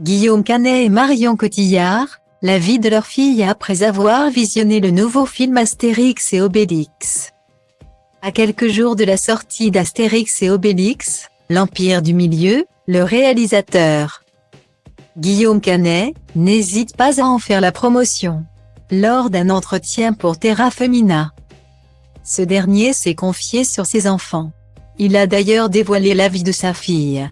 Guillaume Canet et Marion Cotillard, la vie de leur fille après avoir visionné le nouveau film Astérix et Obélix. À quelques jours de la sortie d'Astérix et Obélix, l'Empire du Milieu, le réalisateur Guillaume Canet n'hésite pas à en faire la promotion. Lors d'un entretien pour Terra Femina, ce dernier s'est confié sur ses enfants. Il a d'ailleurs dévoilé la vie de sa fille,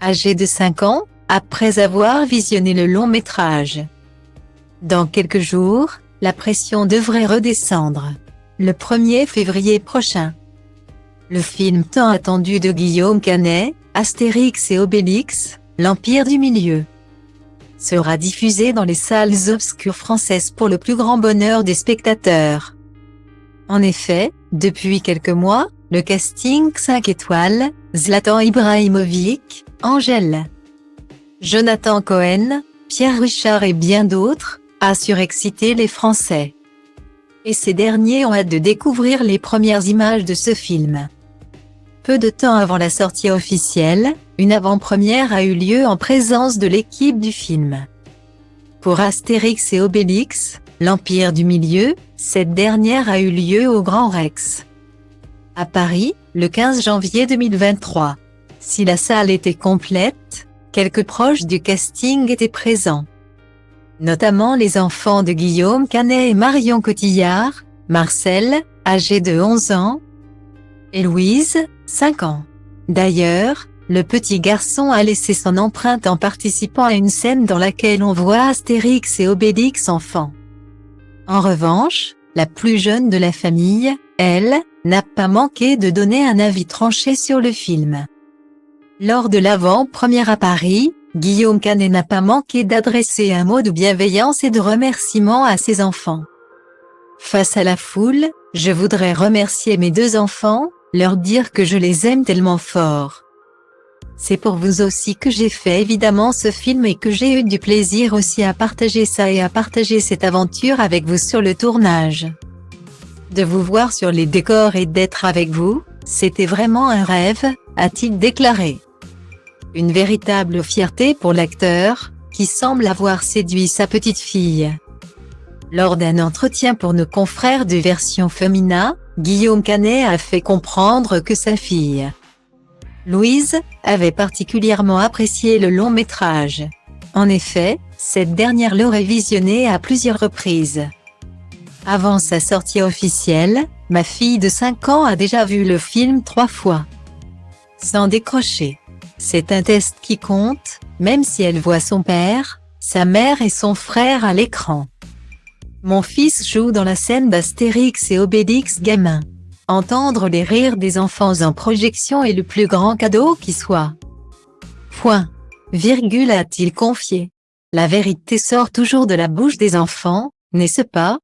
âgée de 5 ans, après avoir visionné le long métrage. Dans quelques jours, la pression devrait redescendre. Le 1er février prochain, le film tant attendu de Guillaume Canet, Astérix et Obélix, l'Empire du Milieu, sera diffusé dans les salles obscures françaises pour le plus grand bonheur des spectateurs. En effet, depuis quelques mois, le casting 5 étoiles, Zlatan Ibrahimovic, Angèle, Jonathan Cohen, Pierre Richard et bien d'autres, a surexcité les Français. Et ces derniers ont hâte de découvrir les premières images de ce film. Peu de temps avant la sortie officielle, une avant-première a eu lieu en présence de l'équipe du film. Pour Astérix et Obélix, l'Empire du Milieu, cette dernière a eu lieu au Grand Rex, à Paris, le 15 janvier 2023. Si la salle était complète, quelques proches du casting étaient présents, notamment les enfants de Guillaume Canet et Marion Cotillard, Marcel, âgé de 11 ans, et Louise, 5 ans. D'ailleurs, le petit garçon a laissé son empreinte en participant à une scène dans laquelle on voit Astérix et Obélix enfants. En revanche, la plus jeune de la famille, elle, n'a pas manqué de donner un avis tranché sur le film. Lors de l'avant-première à Paris, Guillaume Canet n'a pas manqué d'adresser un mot de bienveillance et de remerciement à ses enfants. Face à la foule, je voudrais remercier mes 2 enfants, leur dire que je les aime tellement fort. C'est pour vous aussi que j'ai fait évidemment ce film et que j'ai eu du plaisir aussi à partager ça et à partager cette aventure avec vous sur le tournage. De vous voir sur les décors et d'être avec vous, c'était vraiment un rêve, a-t-il déclaré. Une véritable fierté pour l'acteur, qui semble avoir séduit sa petite fille. Lors d'un entretien pour nos confrères de Version Femina, Guillaume Canet a fait comprendre que sa fille, Louise, avait particulièrement apprécié le long métrage. En effet, cette dernière l'aurait visionné à plusieurs reprises. Avant sa sortie officielle, ma fille de 5 ans a déjà vu le film 3 fois. Sans décrocher. C'est un test qui compte, même si elle voit son père, sa mère et son frère à l'écran. Mon fils joue dans la scène d'Astérix et Obélix gamin. Entendre les rires des enfants en projection est le plus grand cadeau qui soit. Point. A-t-il confié. La vérité sort toujours de la bouche des enfants, n'est-ce pas?